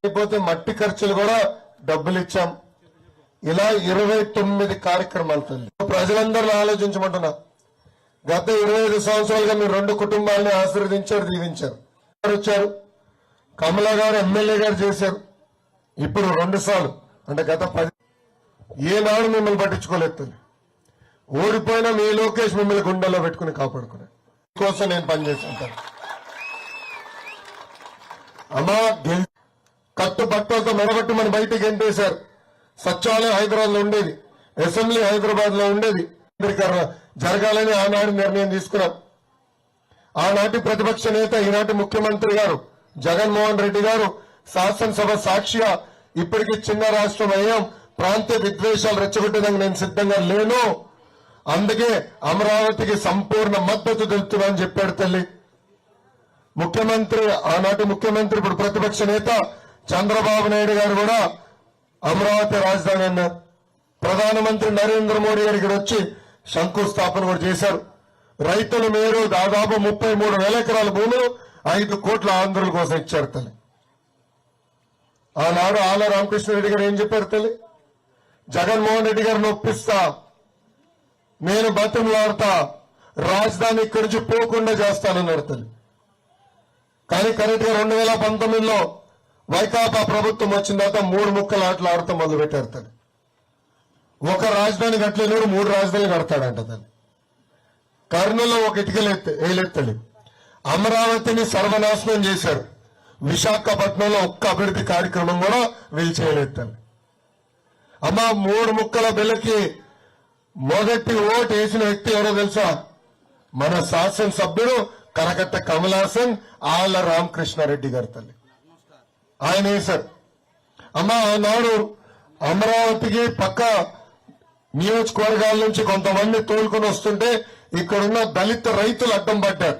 అయిపోతే మట్టి ఖర్చులు కూడా డబ్బులు ఇచ్చాం. ఇలా 29 కార్యక్రమాలు తల్లి. ప్రజలందరూ ఆలోచించమంటున్నా. గత 25 సంవత్సరాలుగా మీరు 2 కుటుంబాలని ఆశీర్వదించారు, దీవించారు. వచ్చారు కమలా గారు ఎమ్మెల్యే గారు చేశారు. ఇప్పుడు 2 సార్లు అంటే గత 10 ఏనాడు మిమ్మల్ని పట్టించుకోలేదు తల్లి. ఓడిపోయినా మీ లోకేష్ మిమ్మల్ని గుండెల్లో పెట్టుకుని కాపాడుకునే కోసం నేను పనిచేస్తుంటాను. అమ్మా కట్టుబట్టలతో మెడబట్టి మన బయటికి గెంటేశారు. సచివాలయం హైదరాబాద్ లో ఉండేది, అసెంబ్లీ హైదరాబాద్ లో ఉండేది. జరగాలని ఆనాడు నిర్ణయం తీసుకున్నాం. ఆనాటి ప్రతిపక్ష నేత ఈనాటి ముఖ్యమంత్రి గారు జగన్మోహన్ రెడ్డి గారు శాసనసభ సాక్షిగా ఇప్పటికీ చిన్న రాష్ట్రం అయ్యాం, ప్రాంతీయ విద్వేషాలు రెచ్చగొట్టేదానికి నేను సిద్ధంగా లేను, అందుకే అమరావతికి సంపూర్ణ మద్దతు తెలుపుతున్నా అని చెప్పాడు తల్లి. ముఖ్యమంత్రి ఆనాటి ముఖ్యమంత్రి ఇప్పుడు ప్రతిపక్ష నేత చంద్రబాబు నాయుడు గారు కూడా అమరావతి రాజధాని అన్నారు. ప్రధానమంత్రి నరేంద్ర మోడీ గారికి వచ్చి శంకుస్థాపన కూడా చేశారు. రైతులు మీరు దాదాపు 33,000 ఎకరాల భూములు 5 కోట్ల ఆంధ్రుల కోసం ఇచ్చారు తల్లి. ఆనాడు ఆల రామకృష్ణారెడ్డి గారు ఏం చెప్పారు తల్లి? జగన్మోహన్ రెడ్డి గారిని ఒప్పిస్తా, నేను బతిమలాడతా, రాజధాని ఇక్కడి నుంచి పోకుండా చేస్తానన్నారు తల్లి. కానీ కరెక్ట్ గా 2019లో వైకాపా ప్రభుత్వం వచ్చిన తర్వాత 3 ముక్కలు ఆటలు ఆడుతూ మొదలు పెట్టారు తల్లి. ఒక రాజధాని కట్టలేను 3 రాజధానులు కడతాడంట తల్లి. కర్నూలులో ఒక వేయలేదు. అమరావతిని సర్వనాశనం చేశారు. విశాఖపట్నంలో ఒక్క అభివృద్ధి కార్యక్రమం కూడా వీళ్ళు చేయలేదు తల్లి. అమ్మ 3 ముక్కల బిల్లకి మొదటి ఓటు వేసిన వ్యక్తి ఎవరో తెలుసా? మన శాసనసభ్యుడు కనకట్ట కమలాసన్ ఆళ్ల రామకృష్ణారెడ్డి గారు తల్లి. ఆయన వేశారు. అమ్మ ఆనాడు అమరావతికి పక్క నియోజకవర్గాల నుంచి కొంతమంది తోలుకొని వస్తుంటే ఇక్కడున్న దళిత రైతులు అడ్డం పడ్డారు.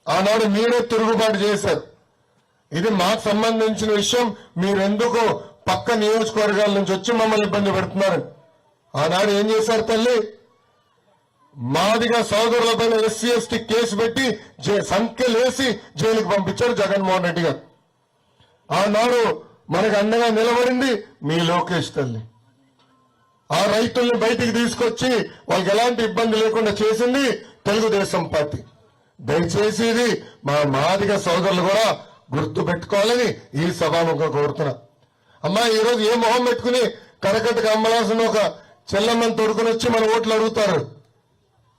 ఆనాడు మీరే తిరుగుబాటు చేశారు. ఇది మాకు సంబంధించిన విషయం, మీరెందుకు పక్క నియోజకవర్గాల నుంచి వచ్చి మమ్మల్ని ఇబ్బంది పెడుతున్నారు? ఆనాడు ఏం చేశారు తల్లి? మాదిగా సోదరులపైన ఎస్సీ ఎస్టీ కేసు పెట్టి సంఖ్యలేసి జైలుకి పంపించారు జగన్మోహన్ రెడ్డి గారు. ఆనాడు మనకు అండగా నిలబడింది మీ లోకేష్ తల్లి. ఆ రైతుల్ని బయటికి తీసుకొచ్చి వాళ్ళకి ఎలాంటి ఇబ్బంది లేకుండా చేసింది తెలుగుదేశం పార్టీ. దయచేసి ఇది మా మాదిగ సోదరులు కూడా గుర్తు పెట్టుకోవాలని ఈ సభాముఖంగా కోరుతున్నా. అమ్మా ఈరోజు ఏ మొహం పెట్టుకుని కరకట్టకు అమ్మలాల్సిన ఒక చెల్లమ్మని తొడుకుని వచ్చి మన ఓట్లు అడుగుతారు.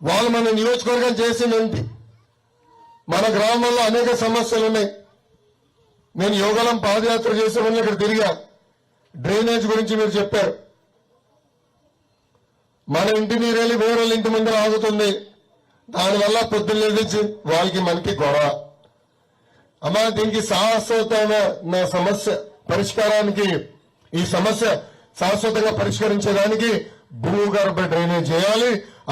వాళ్ళు మన నియోజకవర్గం చేసిందేంటి? మన గ్రామంలో అనేక సమస్యలు ఉన్నాయి. నేను యోగలం పాదయాత్ర చేసే వల్ల ఇక్కడ తిరిగా. డ్రైనేజ్ గురించి మీరు చెప్పారు. మన ఇంటి నీరు వెళ్ళి వేరే ఇంటి ముందర ఆగుతుంది. దానివల్ల పొద్దున్న లేచి వాళ్ళకి మనకి గొడవ. అమ్మా దీనికి శాశ్వతమైన సమస్య పరిష్కారానికి, ఈ సమస్య శాశ్వతంగా పరిష్కరించేదానికి భూగర్భ డ్రైనేజ్ చేయాలి.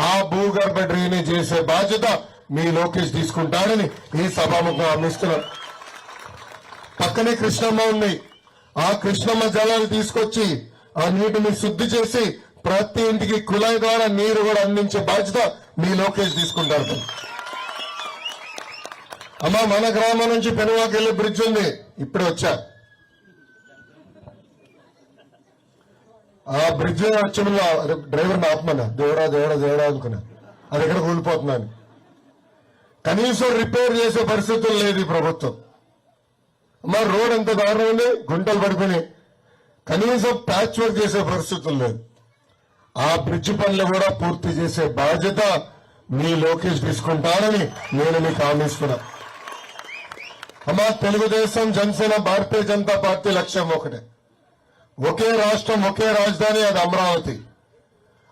ఆ భూగర్భ డ్రైనేజ్ చేసే బాధ్యత మీ లోకేష్ తీసుకుంటాడని ఈ సభాముఖంగా అందిస్తున్నాం. పక్కనే కృష్ణమ్మ ఉంది. ఆ కృష్ణమ్మ జలాలు తీసుకొచ్చి ఆ నీటిని శుద్ధి చేసి ప్రతి ఇంటికి కుళాయి ద్వారా నీరు కూడా అందించే బాధ్యత మీ లోకేష్ తీసుకుంటారు. అమ్మా మన గ్రామం నుంచి పెనువాకి వెళ్లే బ్రిడ్జ్ ఉంది, ఇప్పుడే వచ్చా. ఆ బ్రిడ్జ్ వచ్చంలో డ్రైవర్ని ఆపమన్నా, దేవుడా దేవుడా దేవుడా అనుకున్నా, అది ఎక్కడ కూలిపోతున్నాను. కనీసం రిపేర్ చేసే పరిస్థితులు లేదు ఈ ప్రభుత్వం. అమ్మా రోడ్ ఎంత దారుణం ఉంది, గుంటలు పడిపోయినాయి. కనీసం ప్యాచ్ వర్క్ చేసే పరిస్థితులు లేదు. ఆ బ్రిడ్జ్ పనులు కూడా పూర్తి చేసే బాధ్యత మీ లోకేష్ తీసుకుంటారని నేను మీకు హామీస్తున్నా. అమ్మా తెలుగుదేశం, జనసేన, భారతీయ జనతా పార్టీ లక్ష్యం ఒకటే, ఒకే రాష్ట్రం ఒకే రాజధాని, అది అమరావతి.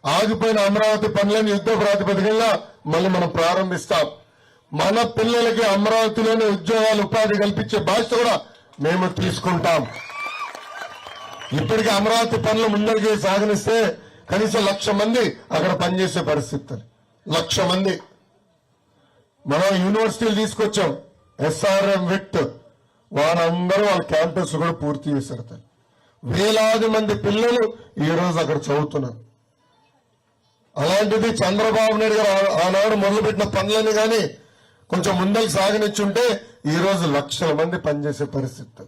ఆగిపోయిన అమరావతి పనులను యుద్ధ ప్రాతిపదికగా మళ్ళీ మనం ప్రారంభిస్తాం. మన పిల్లలకి అమరావతిలోనే ఉద్యోగాలు ఉపాధి కల్పించే బాధ్యత కూడా మేము తీసుకుంటాం. ఇప్పటికీ అమరావతి పనులు ముందరికి సాగనిస్తే కనీసం 1,00,000 మంది అక్కడ పనిచేసే పరిస్థితి. 1,00,000 మంది. మనం యూనివర్సిటీలు తీసుకొచ్చాం, SRM విట్, వాళ్ళందరూ వాళ్ళ క్యాంపస్ కూడా పూర్తి చేశారు. వేలాది మంది పిల్లలు ఈ రోజు అక్కడ చదువుతున్నారు. అలాంటిది చంద్రబాబు నాయుడు గారు ఆనాడు మొదలుపెట్టిన పనులని కానీ కొంచెం ముందరికి సాగనిచ్చుంటే ఈ రోజు 1,00,000 మంది పనిచేసే పరిస్థితి.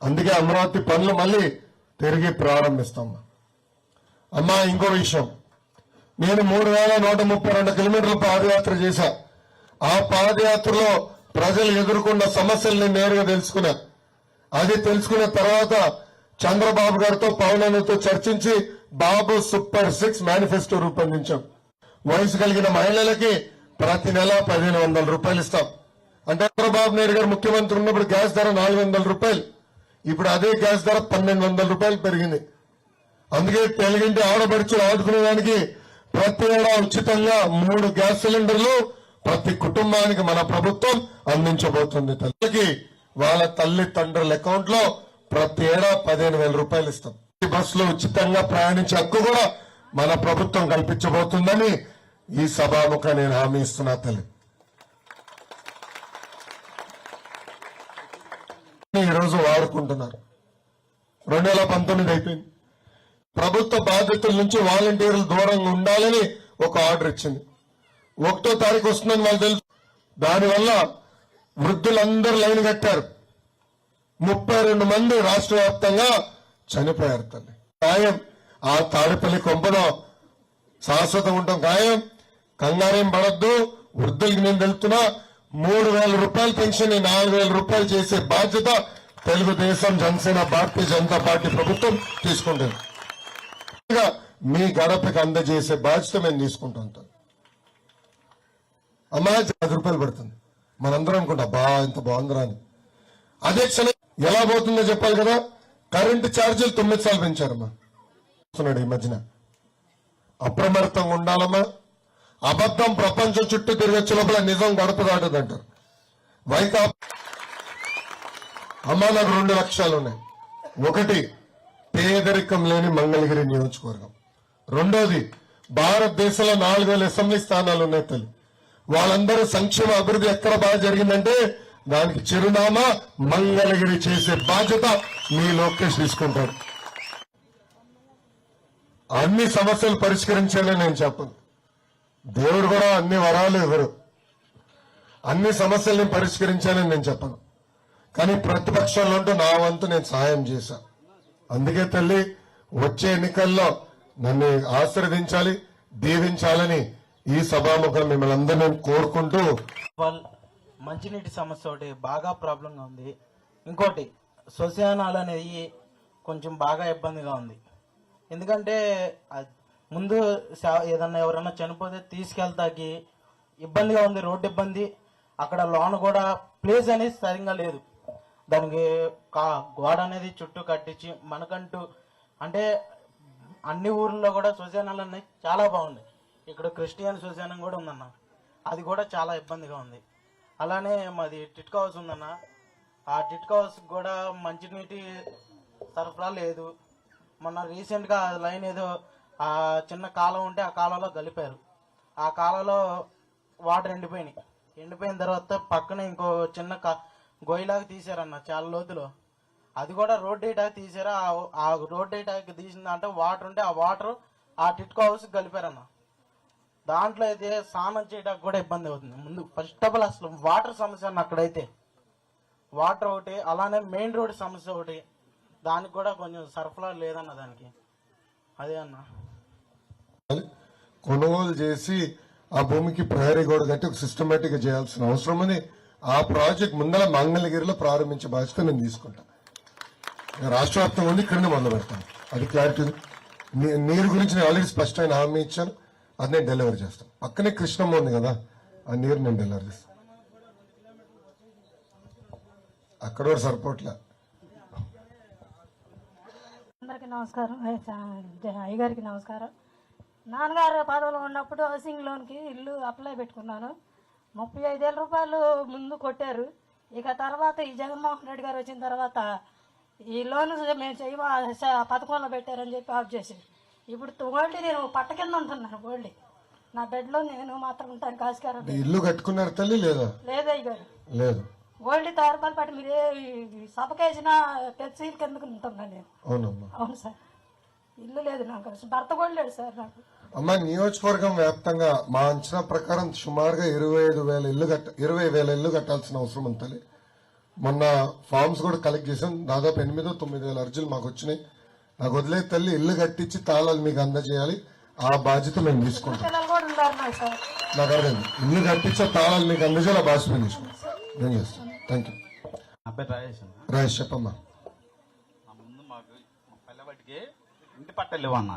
అందుకే అమరావతి పనులు మళ్ళీ తిరిగి ప్రారంభిస్తాం. అమ్మా, ఇంకో విషయం, నేను 3,132 కిలోమీటర్ల పాదయాత్ర చేశా. ఆ పాదయాత్రలో ప్రజలు ఎదుర్కొన్న సమస్యల్ని నేరుగా తెలుసుకున్నా. అది తెలుసుకున్న తర్వాత చంద్రబాబు గారితో, పవన్ అన్నతో చర్చించి బాబు సూపర్ 6 మేనిఫెస్టో రూపొందించాం. వయసు కలిగిన మహిళలకి ప్రతి నెల 1,500 రూపాయలు ఇస్తాం. అంటే చంద్రబాబు నాయుడు గారు ముఖ్యమంత్రి ఉన్నప్పుడు గ్యాస్ ధర 400 రూపాయలు, ఇప్పుడు అదే గ్యాస్ ధర 1,200 రూపాయలు పెరిగింది. అందుకే తెలుగింటి ఆడపడుచులు ఆదుకునేదానికి ప్రతి ఏడా ఉచితంగా 3 గ్యాస్ సిలిండర్లు ప్రతి కుటుంబానికి మన ప్రభుత్వం అందించబోతుంది. తల్లికి వాళ్ళ తల్లిదండ్రుల అకౌంట్ లో ప్రతి ఏడా 15,000 రూపాయలు ఇస్తాం. ఈ బస్సులో ఉచితంగా ప్రయాణించే హక్కు కూడా మన ప్రభుత్వం కల్పించబోతుందని ఈ సభాముఖ నేను హామీ ఇస్తున్నా. తల్లి ఈరోజు వాడుకుంటున్నారు. 2019 అయిపోయింది. ప్రభుత్వ బాధ్యతల నుంచి వాలంటీర్లు దూరంగా ఉండాలని ఒక ఆర్డర్ ఇచ్చింది. 1వ తారీఖు వస్తుందని వాళ్ళు తెలుసు. దానివల్ల వృద్ధులందరూ లైన్ కట్టారు. 32 మంది రాష్ట్ర వ్యాప్తంగా చనిపోయారు. తల్లి ఖాయం. ఆ తాడిపల్లి కొంపలో శాశ్వతం ఉండటం ఖాయం. కంగారేం పడద్దు. వృద్ధులకి నేను తెలుస్తున్నా, 3,000 రూపాయల పెన్షన్ 4,000 రూపాయలు చేసే బాధ్యత తెలుగుదేశం, జనసేన, భారతీయ జనతా పార్టీ ప్రభుత్వం తీసుకుంటుంది. మీ గడపకి అందజేసే బాధ్యత మేము తీసుకుంటాం. అమ్మా, 10 రూపాయలు పడుతుంది. మనందరం అనుకుంటా బా ఇంత బాగుందిరా అని. అదే క్షణం ఎలా పోతుందో చెప్పాలి కదా. కరెంటు ఛార్జీలు 9 సార్లు పెంచారమ్మా. ఈ మధ్యన అప్రమత్తంగా ఉండాలమ్మా. అబద్ధం ప్రపంచం చుట్టూ తిరగొచ్చే లోపల నిజం గడప దాటదంటారు. వైకాపా అమ్మా, నాకు 2 లక్ష్యాలు ఉన్నాయి. ఒకటి, పేదరికం లేని మంగళగిరి నియోజకవర్గం. రెండోది, భారతదేశంలో 4,000 అసెంబ్లీ స్థానాలు ఉన్నాయి తల్లి. వాళ్ళందరూ సంక్షేమ అభివృద్ధి ఎక్కడ బాగా జరిగిందంటే దానికి చిరునామా మంగళగిరి చేసే బాధ్యత మీ లోకేష్ తీసుకుంటారు. అన్ని సమస్యలు పరిష్కరించాలని నేను చెప్పను. దేవుడు కూడా అన్ని వరాలు ఇవ్వరు. అన్ని సమస్యల్ని పరిష్కరించాలని నేను చెప్పను. కానీ ప్రతిపక్షంలో ఉంటూ నా వంతు నేను సహాయం చేశా. అందుకే తల్లి, వచ్చే ఎన్నికల్లో నన్ను ఆశీర్వదించాలి, దీవించాలని ఈ సభాముఖం మిమ్మల్ని అందరూ నేను కోరుకుంటూ. మంచినీటి సమస్య ఒకటి బాగా ప్రాబ్లంగా ఉంది. ఇంకోటి, శ్మశానాలు అనేది కొంచెం బాగా ఇబ్బందిగా ఉంది. ఎందుకంటే ముందు ఏదన్నా ఎవరన్నా చనిపోతే తీసుకెళ్తాకి ఇబ్బందిగా ఉంది, రోడ్డు ఇబ్బంది. అక్కడ లోన కూడా ప్లేస్ అనేది సరిగ్గా లేదు. దానికి గోడ అనేది చుట్టూ కట్టించి మనకంటూ, అంటే అన్ని ఊర్లో కూడా శ్మశానాలు అనేవి చాలా బాగున్నాయి. ఇక్కడ క్రిస్టియన్ శ్మశానం కూడా ఉందన్న, అది కూడా చాలా ఇబ్బందిగా ఉంది. అలానే మాది టిట్కా హౌస్ ఉందన్న, ఆ టిట్కా హౌస్ కూడా మంచినీటి సరఫరా లేదు. మొన్న రీసెంట్గా లైన్ ఏదో ఆ చిన్న కాలం ఉంటే ఆ కాలంలో కలిపారు. ఆ కాలంలో వాటర్ ఎండిపోయిన తర్వాత పక్కన ఇంకో చిన్న గొయ్యిలాగా తీసారన్న, చాలా లోతులో. అది కూడా రోడ్ డేటాకి తీసారు. ఆ రోడ్ డేటాకి తీసిన అంటే వాటర్ ఉంటే ఆ వాటర్ ఆ టిట్కో హౌస్ కలిపారన్న. దాంట్లో అయితే స్నానం చేయడానికి కూడా ఇబ్బంది అవుతుంది. ముందు ఫస్ట్ ఆఫ్ ఆల్ అసలు వాటర్ సమస్య అన్న, అక్కడైతే వాటర్ ఒకటి, అలానే మెయిన్ రోడ్ సమస్య ఒకటి, దానికి కూడా కొంచెం సరఫరా లేదన్న దానికి. అదే అన్న, కొనుగోలు చేసి ఆ భూమికి ప్రహరీ గోడ కట్టి ఒక సిస్టమేటిక్ గా చేయాల్సిన అవసరం ఉంది. ఆ ప్రాజెక్ట్ ముందర మంగళగిరిలో ప్రారంభించే బాధ్యత నేను తీసుకుంటాను. రాష్ట్ర వ్యాప్తంగా ఉంది, ఇక్కడనే మొదలు పెడతాను. అది క్లారిటీ. నీరు గురించి నేను ఆల్రెడీ స్పష్టమైన హామీ ఇచ్చాను, అది నేను డెలివరీ చేస్తాను. పక్కనే కృష్ణమ్మ ఉంది కదా, ఆ నీరు నేను డెలివరీ చేస్తాను. అక్కడ సరిపోట్లే. అందరికీ నమస్కారం. అయ్యగారికి నమస్కారం. నాన్నగారు పదవిలో ఉన్నప్పుడు హౌసింగ్ లోన్కి ఇల్లు అప్లై పెట్టుకున్నాను. 35,000 రూపాయలు ముందు కొట్టారు. ఇక తర్వాత ఈ జగన్మోహన్ రెడ్డి గారు వచ్చిన తర్వాత ఈ లోన్ మేము పథకంలో పెట్టారని చెప్పి ఆఫ్ చేసి ఇప్పుడు ఓల్డ్ నేను పట్ట కింద ఉంటున్నాను. ఓల్డ్ నా బెడ్లో నేను మాత్రం ఉంటాను. కాసుకార ఇల్లు కట్టుకున్నారు తల్లి లేదా? లేదయ్య గారు లేదు. ఓల్డ్ 10 రూపాయలు పట్టి మీరు సభకేసిన తెచ్చీల కిందకు ఉంటున్నాను నేను. అవునమ్మా. అవును సార్. ఇల్లు లేదు నాకు, భర్త కూడా లేడు సార్ నాకు. అమ్మ, నియోజకవర్గం వ్యాప్తంగా మా అంచనా ప్రకారం సుమారుగా 20,000 ఇల్లు కట్టాల్సిన అవసరం ఉంది తల్లి. మొన్న ఫార్మ్స్ కూడా కలెక్ట్ చేసాం. దాదాపు 8,000-9,000 అర్జీలు మాకు వచ్చినాయి. నాకు వదిలే తల్లి, ఇల్లు కట్టించి తాళాలు మీకు అందజేయాలి. ఆ బాధ్యత మేము తీసుకుంటాం. పిల్లలు కూడా ఉన్నారు నాకు సార్. నాకు అర్థం, ఇల్లు కట్టించే తాళాలు మీకు అందజేయాలి. ఆ బాధ్యత మేము తీసుకుంటాం. నేను చేస్తాను. Thank you. అబ్బాయి రాజేష్ అన్న. రాజేష్ చెప్పమ్మా. ముందు మాకు పల్లెబట్టికి ఇంటి పట్టాలు లేవు అన్న.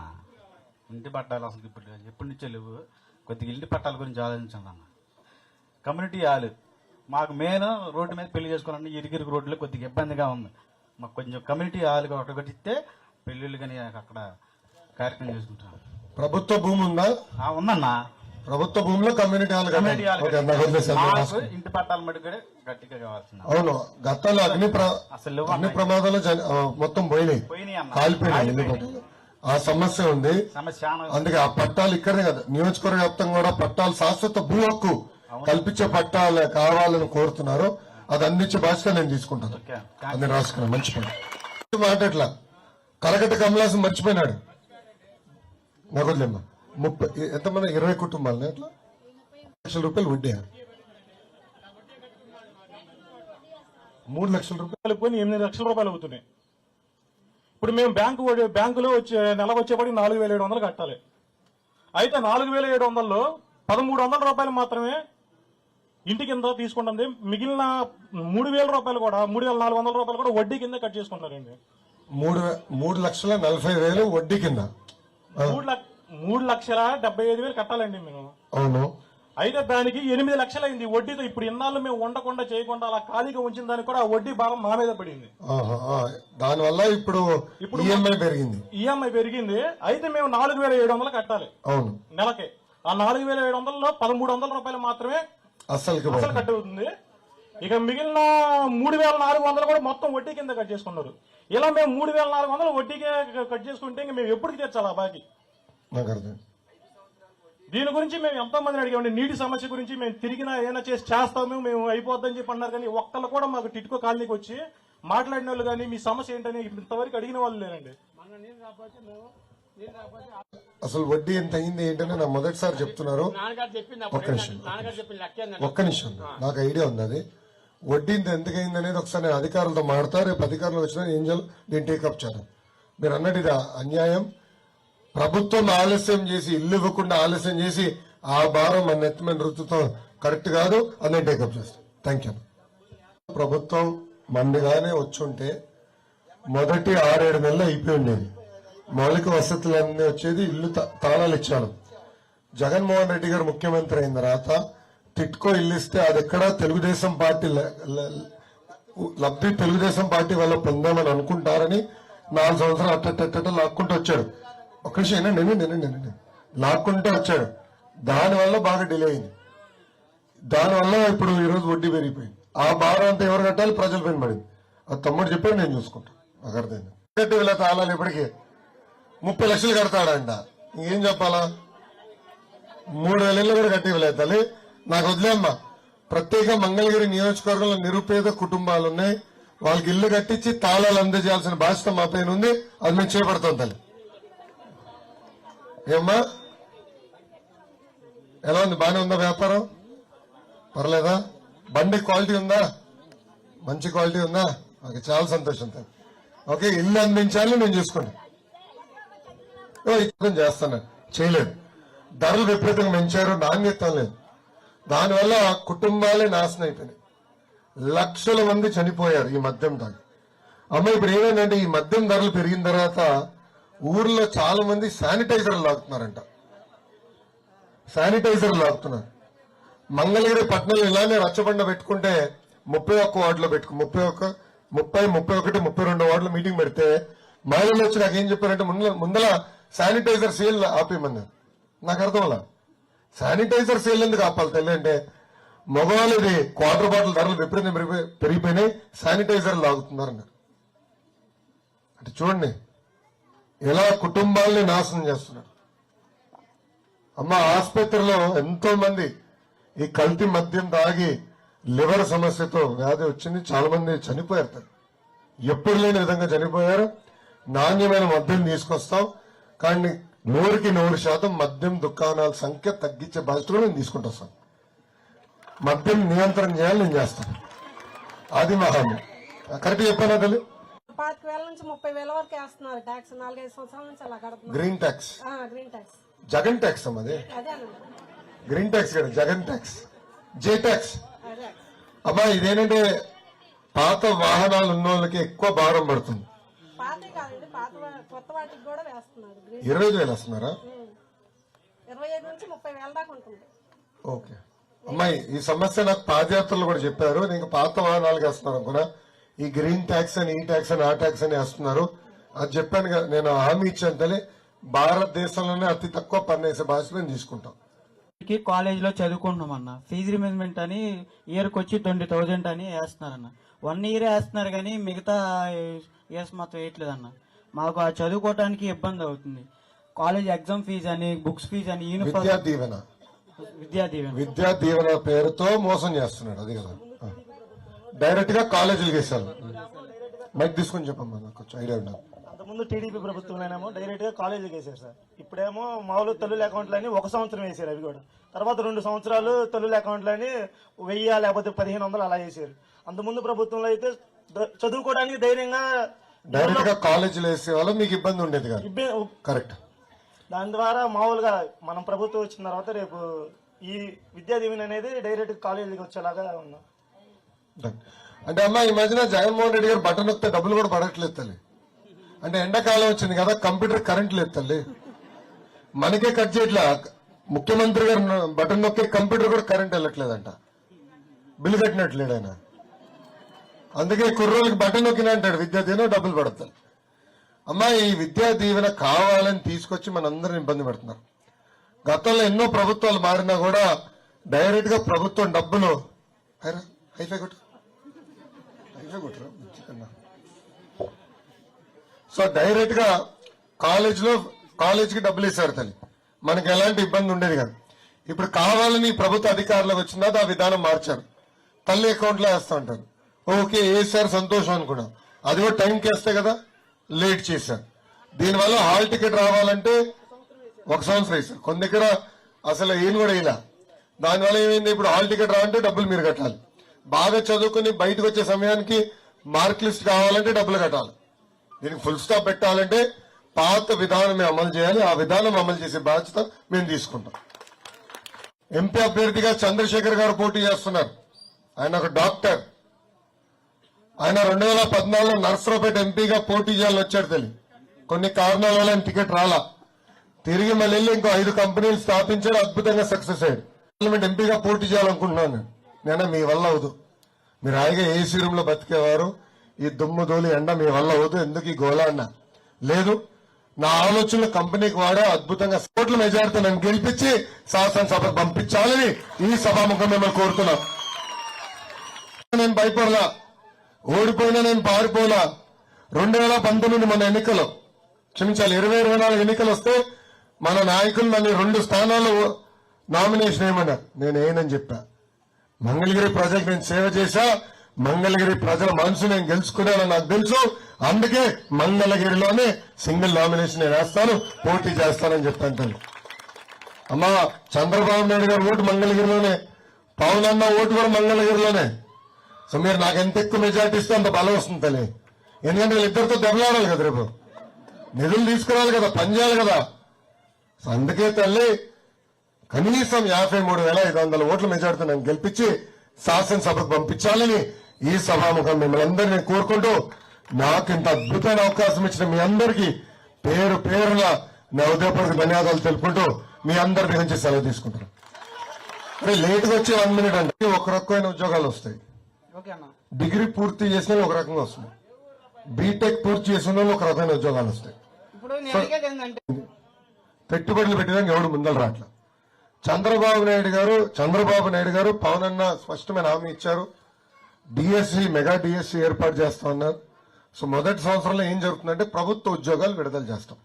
ఇంటి పట్టాలు అసలు ఇప్పుడు ఎప్పటి నుంచో లేవు. కొద్దిగా ఇంటి పట్టాల గురించి ఆలోచించండి అన్న. కమ్యూనిటీ హాల్ మాకు మెయిన్ రోడ్డు మీద పెళ్లి చేసుకోవాలంటే ఇరుగిరుగు రోడ్లో కొద్దిగా ఇబ్బందిగా ఉంది. మాకు కొంచెం కమ్యూనిటీ హాల్ ఒకటి కట్టిస్తే పెళ్ళిళ్ళు కానీ అక్కడ కార్యక్రమం చేసుకుంటాం. ప్రభుత్వ భూమి ఉందా? ఉందన్నా. ప్రభుత్వ భూమిలో community hall community hall okay, నాకు వదిలేసాను. మాకు ఇంటి పట్టాల మటుకు గట్టిగా కావాల్సింది. అవును, గతంలో అసలు అగ్ని ప్రమాదాలు మొత్తం పోయినాయి, పోయినాయి అన్న. కాలిపోయినాయి ఇల్లు పట్టాలు. ఆ సమస్య ఉంది. సమస్య చాలా ఉంది. అందుకే ఆ పట్టాలు ఇక్కడే కదా, నియోజకవర్గ వ్యాప్తంగా కూడా పట్టాలు శాశ్వత భూ హక్కు కల్పించే పట్టాలు కావాలని కోరుతున్నారు. అది అందించే బాధ్యత నేను తీసుకుంటాను. ఓకే. అది రాసుకున్నాను. మంచి పని మాట. ఎట్లా కలకట్ట కమలాసం మర్చిపోయినాడు. నాకు వదిలేమ్మా. 30 ఎంతమంది 20 కుటుంబాలని అట్లా 3 లక్షల రూపాయలు వడ్డీ. 3 లక్షల రూపాయలు పోయి 8 లక్షల రూపాయలు అవుతున్నాయి. ఇప్పుడు మేము బ్యాంకులో నెలకు వచ్చేపడి 4,700 కట్టాలి. అయితే 4,700లో 1,300 రూపాయలు మాత్రమే ఇంటి కింద తీసుకుంటుంది. మిగిలిన 3,000 రూపాయలు కూడా 3,400 రూపాయలు కూడా వడ్డీ కింద కట్ చేసుకుంటారండి. 3,40,000 వడ్డీ కింద 3,75,000 కట్టాలండి మేము. అవును. అయితే దానికి 8 లక్షలు అయింది వడ్డీతో. ఇప్పుడు ఇన్నాళ్ళు మేము ఉండకుండా చేయకుండా అలా ఖాళీగా ఉంచిన దానికి కూడా ఆ వడ్డీ భారం మా మీద పడింది. దానివల్ల ఇప్పుడు ఈఎంఐ పెరిగింది. ఈఎంఐ పెరిగింది. అయితే మేము 4,700 కట్టాలి అవును నెలకి. ఆ 4,700లో 1,300 రూపాయలు మాత్రమే అసలు కట్ అవుతుంది. ఇక మిగిలిన 3,400 కూడా మొత్తం వడ్డీ కింద కట్ చేసుకున్నారు. ఇలా మేము 3,400 వడ్డీకే కట్ చేసుకుంటే ఇంక మేము ఎప్పటికి తెచ్చాలి ఆ బాకీ? నాకు అర్థం. దీని గురించి మేము ఎంతో మందిని అడిగామండి. నీటి సమస్య గురించి మేము తిరిగినా ఏమైనా చేస్తాము, మేము అయిపోద్దని చెప్పి అన్నారు. కానీ ఒక్కళ్ళు కూడా మాకు టిట్కో కాలనీకి వచ్చి మాట్లాడిన వాళ్ళు కానీ మీ సమస్య ఏంటని ఇంతవరకు అడిగిన వాళ్ళు లేరండి. అసలు వడ్డీ ఎంత అయింది ఏంటని నా మొదటిసారి చెప్తున్నారు. ఒక్క నిమిషం నాకు ఐడియా ఉంది. అది వడ్డీ ఇంత ఎందుకు అయింది అనేది ఒకసారి నేను అధికారులతో మాడతా. రేపు అధికారులు వచ్చినా ఏం చేయాలి నేను టేకప్ చేద్దాం. మీరు అన్నట్టు ఇది అన్యాయం. ప్రభుత్వం ఆలస్యం చేసి ఇల్లు ఇవ్వకుండా ఆలస్యం చేసి ఆ భారం మన నెత్తి మీద రుతుతో కరెక్ట్ కాదు. అది నేను టేకప్ చేస్తాను. Thank you. ప్రభుత్వం మందిగానే వచ్చుంటే మొదటి 6-7 నెలలు అయిపోయి ఉండేది. మౌలిక వసతులన్నీ వచ్చేది. ఇల్లు తాళాలు ఇచ్చాను. జగన్మోహన్ రెడ్డి గారు ముఖ్యమంత్రి అయిన తర్వాత టిట్కో ఇల్లు ఇస్తే అది ఎక్కడ తెలుగుదేశం పార్టీ లబ్ధి తెలుగుదేశం పార్టీ వల్ల పొందామని అనుకుంటారని 4 సంవత్సరాలు అట్ట లాక్కుంటూ వచ్చాడు. ఒక్క నిమిషం నేను లాక్కుంటూ వచ్చాడు. దానివల్ల బాగా డిలే అయింది. దానివల్ల ఇప్పుడు ఈరోజు వడ్డీ పెరిగిపోయింది. ఆ భారం అంతా ఎవరు కట్టాలి? ప్రజల పైన పడింది. అది తమ్ముడు చెప్పాడు, నేను చూసుకుంటాను. నాకు అర్థమైంది. వీళ్ళ తాళాలు ఇప్పటికీ 30 లక్షలు కడతాడంట. ఇంకేం చెప్పాలా? 3,000 ఇళ్ళు కూడా కట్టి ఇవ్వలేదు తల్లి. నాకు వదిలేమ్మా. ప్రత్యేక మంగళగిరి నియోజకవర్గంలో నిరుపేద కుటుంబాలు ఉన్నాయి. వాళ్ళకి ఇల్లు కట్టించి తాళాలు అందజేయాల్సిన బాధ్యత మా పైన ఉంది. అది మేము చేపడతాం తల్లి. ఏమ్మా ఎలా ఉంది? బానే ఉందా వ్యాపారం? పర్లేదా? బండి క్వాలిటీ ఉందా? మంచి క్వాలిటీ ఉందా? ఓకే, చాలా సంతోషం తల్లి. ఓకే, ఇల్లు అందించాలి, నేను చూసుకుంటాను. చేస్తాను. చేయలేదు. ధరలు విపరీతంగా పెంచారు, నాణ్యత లేదు. దానివల్ల కుటుంబాలే నాశనం అయిపోయినాయి. లక్షల మంది చనిపోయారు ఈ మద్యం తాగి. అమ్మ ఇప్పుడు ఏమైందంటే ఈ మద్యం ధరలు పెరిగిన తర్వాత ఊర్లో చాలా మంది శానిటైజర్లు లాగుతున్నారంట. శానిటైజర్లు లాగుతున్నారు. మంగళగిరి పట్టణంలో ఇలానే రచ్చబండ పెట్టుకుంటే 31 వార్డులో 30, 31, 32 వార్డులో మీటింగ్ పెడితే మహిళలు వచ్చి నాకేం చెప్పారంటే ముందల శానిటైజర్ సేల్ ఆపేయమన్నారు. నాకు అర్థం అలా. శానిటైజర్ సేల్ ఎందుకు ఆపాలి తల్లి అంటే మగవాళ్ళు ఇది క్వార్టర్ బాటిల్ ధరలు విపరీతం పెరిగిపోయినాయి, శానిటైజర్ లాగుతున్నారన్నారు. అంటే చూడండి ఎలా కుటుంబాల్ని నాశనం చేస్తున్నాడు. అమ్మ, ఆసుపత్రిలో ఎంతో మంది ఈ కల్తీ మద్యం తాగి లివర్ సమస్యతో వ్యాధి వచ్చింది, చాలా మంది చనిపోయారు. ఎప్పుడు లేని విధంగా చనిపోయారు. నాణ్యమైన మద్యం తీసుకొస్తాం, కానీ 100% మద్యం దుకాణాల సంఖ్య తగ్గించే బాధ్యతలు నేను తీసుకుంటా సార్. మద్యం నియంత్రణ చేయాలి, నేను చేస్తాను. అది మా హామీ. కరెక్ట్ చెప్పానా తల్లి? 25,000 నుంచి 30,000 వరకు వేస్తున్నారు ట్యాక్స్. 4-5 సంవత్సరాల నుంచి అలా కడుతున్నారు. Green tax, green tax Jagan tax అమ్మ. అదే అదేనండి, గ్రీన్ ట్యాక్స్ కదా, జగన్ ట్యాక్స్, జే ట్యాక్స్. అదే. అమ్మా, ఇదేంటంటే పాత వాహనాలు ఉన్న వాళ్ళకి ఎక్కువ భారం పడుతుంది. పాతవి కాదండి, కొత్త వాటికి కూడా వేస్తున్నారు. గ్రీన్ 25,000 వస్తున్నారా? 25 నుంచి 30,000 దాకా ఉంటుంది. ఓకే అమ్మాయి, ఈ సమస్య నాకు పాదయాత్రలు కూడా చెప్పారు. నేను పాత వాహనాలకు వేస్తున్నారు అనుకున్నా. ఈ గ్రీన్ ట్యాక్స్ అని, ఈ ట్యాక్స్ అని, ఆ ట్యాక్స్ అని వేస్తున్నారు. అది చెప్పాను కదా, నేను హామీ ఇచ్చాను తల్లి. భారతదేశంలోనే అతి తక్కువ పన్ను వేసే బాధ్యత నేను తీసుకుంటాం. కాలేజీలో చదువుకుంటున్నామన్న, ఫీజు రిమెంబర్మెంట్ అని ఇయర్కి వచ్చి 20,000 అని వేస్తున్నారన్న. 1 ఇయర్ వేస్తున్నారు కానీ మిగతా ఇయర్స్ మాత్రం వేయట్లేదన్న. మాకు ఆ చదువుకోవడానికి ఇబ్బంది అవుతుంది. కాలేజ్ ఎగ్జామ్ ఫీజు అని, బుక్స్ ఫీజు అని, యూనిఫామ్, విద్యా దీవెన పేరుతో మోసం చేస్తున్నాడు. అది కదా, డైరెక్ట్ గా కాలేజీలకు వేసాను. మైక్ తీసుకుని చెప్పమ్మా, నాకు కొంచెం ఐడియా ఉన్నాను. అంతకుముందు టీడీపీ ప్రభుత్వంలోనేమో డైరెక్ట్ గా కాలేజీకి వేసారు సార్. ఇప్పుడేమో మామూలు తల్లుల అకౌంట్లని 1 సంవత్సరం వేసారు, అవి కూడా. తర్వాత 2 సంవత్సరాలు తల్లుల అకౌంట్లని 1000 లేకపోతే 1,500 అలా వేసారు. అంతకుముందు ప్రభుత్వంలో అయితే చదువుకోవడానికి ధైర్యంగా డైరెక్ట్ గా కాలేజీలో వేసే వాళ్ళు మీకు ఇబ్బంది ఉండేది కాదు. కరెక్ట్. దాని ద్వారా మామూలుగా మనం ప్రభుత్వం వచ్చిన తర్వాత రేపు ఈ విద్యా దీవెన అనేది డైరెక్ట్ కాలేజీకి వచ్చేలాగా ఉన్నాం. అంటే అమ్మా, ఈ మధ్యన జగన్మోహన్ రెడ్డి గారు బటన్ నొక్కితే డబ్బులు కూడా పడట్లేదు తల్లి. అంటే ఎండాకాలం వచ్చింది కదా, కంప్యూటర్ కరెంట్ లేదు తల్లి. మనకే కట్ చేయట్లా, ముఖ్యమంత్రి గారు బటన్ నొక్కే కంప్యూటర్ కూడా కరెంట్ వెళ్ళట్లేదంట. బిల్లు కట్టినట్లేడు ఆయన. అందుకే కుర్రోళ్ళకి బటన్ నొక్కినా అంటాడు విద్యా దీవెన డబ్బులు పడతారు. అమ్మా, ఈ విద్యా దీవెన కావాలని తీసుకొచ్చి మనందరిని ఇబ్బంది పెడుతున్నారు. గతంలో ఎన్నో ప్రభుత్వాలు మారినా కూడా డైరెక్ట్ గా ప్రభుత్వం డబ్బులు సో డైరెక్ట్ గా కాలేజీకి డబ్బులు ఇస్తారు తల్లి. మనకి ఎలాంటి ఇబ్బంది ఉండేది కాదు. ఇప్పుడు కావాలని ప్రభుత్వ అధికారులకు వచ్చినా ఆ విధానం మార్చారు. తల్లి అకౌంట్ లో వేస్తా ఉంటారు. ఓకే, వేసారు, సంతోషం అనుకున్నా. అది కూడా టైంకి వేస్తే కదా, లేట్ చేశారు. దీనివల్ల హాల్ టికెట్ రావాలంటే 1 సంవత్సరం వేశారు. కొన్ని దగ్గర అసలు ఏం కూడా ఇలా. దానివల్ల ఏమైంది, ఇప్పుడు హాల్ టికెట్ రావాలంటే డబ్బులు మీరు కట్టాలి. బాగా చదువుకుని బయటకు వచ్చే సమయానికి మార్క్ లిస్ట్ కావాలంటే డబ్బులు కట్టాలి. దీనికి ఫుల్ స్టాప్ పెట్టాలంటే పాత విధానం అమలు చేయాలి. ఆ విధానం అమలు చేసే బాధ్యత మేము తీసుకుంటాం. ఎంపీ అభ్యర్థిగా చంద్రశేఖర్ గారు పోటీ చేస్తున్నారు. ఆయన ఒక డాక్టర్. ఆయన 2014లో నర్సరావుపేట ఎంపీగా పోటీ చేయాలని వచ్చాడు తల్లి. కొన్ని కారణాల వల్ల ఆయన టికెట్ రాలా. తిరిగి మళ్ళీ ఇంకో 5 కంపెనీలు స్థాపించాడు, అద్భుతంగా సక్సెస్ అయ్యాడు. పార్లమెంట్ ఎంపీగా పోటీ చేయాలనుకుంటున్నాను నేను. మీ వల్ల అవదు. మీరు హాయిగా ఏసీ రూమ్ లో బతికేవారు. ఈ దుమ్ము దోలి ఎండ మీ వల్ల అవదు. ఎందుకు ఈ గోళ అన్న లేదు. నా ఆలోచనలు కంపెనీకి వాడా అద్భుతంగా కోట్ల మెజారిటీ నన్ను గెలిపించి శాసనసభకు పంపించాలని ఈ సభాముఖం మిమ్మల్ని కోరుతున్నా. నేను భయపడలా, ఓడిపోయినా నేను పారిపోలా. 2019 మన ఎన్నికలు, క్షమించాలి, 2024 ఎన్నికలు వస్తే మన నాయకులు నన్ను 2 స్థానాలు నామినేషన్ ఏమన్నారు. నేను ఏనని చెప్పా. మంగళగిరి ప్రజలకు నేను సేవ చేశా. మంగళగిరి ప్రజల మనసు నేను గెలుచుకున్నానని నాకు తెలుసు. అందుకే మంగళగిరిలోనే సింగిల్ నామినేషన్ నేను వేస్తాను, పోటీ చేస్తానని చెప్పాను. అమ్మా, చంద్రబాబు నాయుడు గారు ఓటు మంగళగిరిలోనే, పవన్ అన్న ఓటు కూడా మంగళగిరిలోనే. సో మీరు నాకు ఎంత ఎక్కువ మెజార్టీ ఇస్తే అంత బలం వస్తుంది తల్లి. ఎందుకంటే వీళ్ళిద్దరితో దెబ్బలాడాలి కదా, రేపు నిధులు తీసుకురావాలి కదా, పనిచేయాలి కదా. సో అందుకే తల్లి కనీసం 53,500 ఓట్ల మెజార్టీతో నన్ను గెలిపించి శాసనసభకు పంపించాలని ఈ సభాముఖం మిమ్మల్ని అందరినీ కోరుకుంటూ, నాకు ఇంత అద్భుతమైన అవకాశం ఇచ్చిన మీ అందరికీ పేరు పేరున నా ఉదయపూర్వక ధన్యవాదాలు తెలుపుకుంటూ మీ అందరి నుంచి సెలవు తీసుకుంటున్నాను. అరే లేటుగా వచ్చి 1 మినిట్ అంటే ఒక రకమైన ఉద్యోగాలు వస్తాయి. డిగ్రీ పూర్తి చేసిన ఒక రకంగా వస్తుంది. బీటెక్ పూర్తి చేసిన ఒక రకమైన ఉద్యోగాలు వస్తాయి. పెట్టుబడులు పెట్టడానికి ఎవడు ముందలు రాట్లా. చంద్రబాబు నాయుడు గారు పవన్ అన్న స్పష్టమైన హామీ ఇచ్చారు. డిఎస్సి, మెగా డిఎస్సి ఏర్పాటు చేస్తా ఉన్నారు. సో మొదటి సంవత్సరంలో ఏం జరుగుతుందంటే ప్రభుత్వ ఉద్యోగాలు విడుదల చేస్తాం.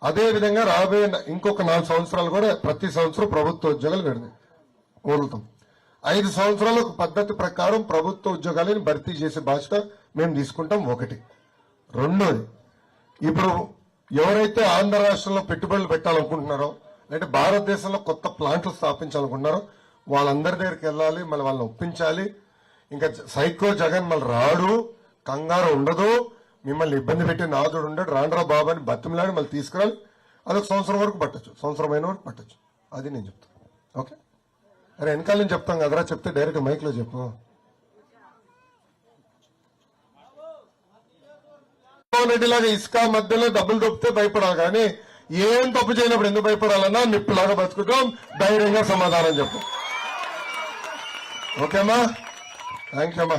అదే విధంగా రాబోయే ఇంకొక 4 సంవత్సరాలు కూడా ప్రతి సంవత్సరం ప్రభుత్వ ఉద్యోగాలు వదులుతాం. 5 సంవత్సరాల ఒక పద్ధతి ప్రకారం ప్రభుత్వ ఉద్యోగాలను భర్తీ చేసే బాధ్యత మేము తీసుకుంటాం. ఒకటి. రెండోది, ఇప్పుడు ఎవరైతే ఆంధ్ర రాష్ట్రంలో పెట్టుబడులు పెట్టాలనుకుంటున్నారో అంటే భారతదేశంలో కొత్త ప్లాంట్లు స్థాపించాలనుకుంటున్నారో వాళ్ళందరి దగ్గరికి వెళ్ళాలి, మళ్ళీ వాళ్ళని ఒప్పించాలి. ఇంకా సైకో జగన్ మళ్ళీ రాడు, కంగారు ఉండదు, మిమ్మల్ని ఇబ్బంది పెట్టే నాదుడు ఉండడు, రాండ్రా బాబు అని బతిమలాడి మళ్ళీ తీసుకురాలి. అదొక సంవత్సరం వరకు పట్టచ్చు, సంవత్సరమైన వరకు పట్టచ్చు. అది నేను చెప్తాను. ఓకే, అరే వెనకాల నుంచి చెప్తాం కదరా, చెప్తే డైరెక్ట్ మైక్ లో చెప్పు. జగన్మోహన్ రెడ్డి లాగా ఇసుక మధ్యలో డబ్బులు దొప్పితే భయపడాలి, కానీ ఏం తప్పు చేయనప్పుడు ఎందుకు భయపడాలన్నా నిప్పులాగా బతుకుతాం. ధైర్యంగా సమాధానం చెప్పు. ఓకేమ్మా, థ్యాంక్ యూ అమ్మా.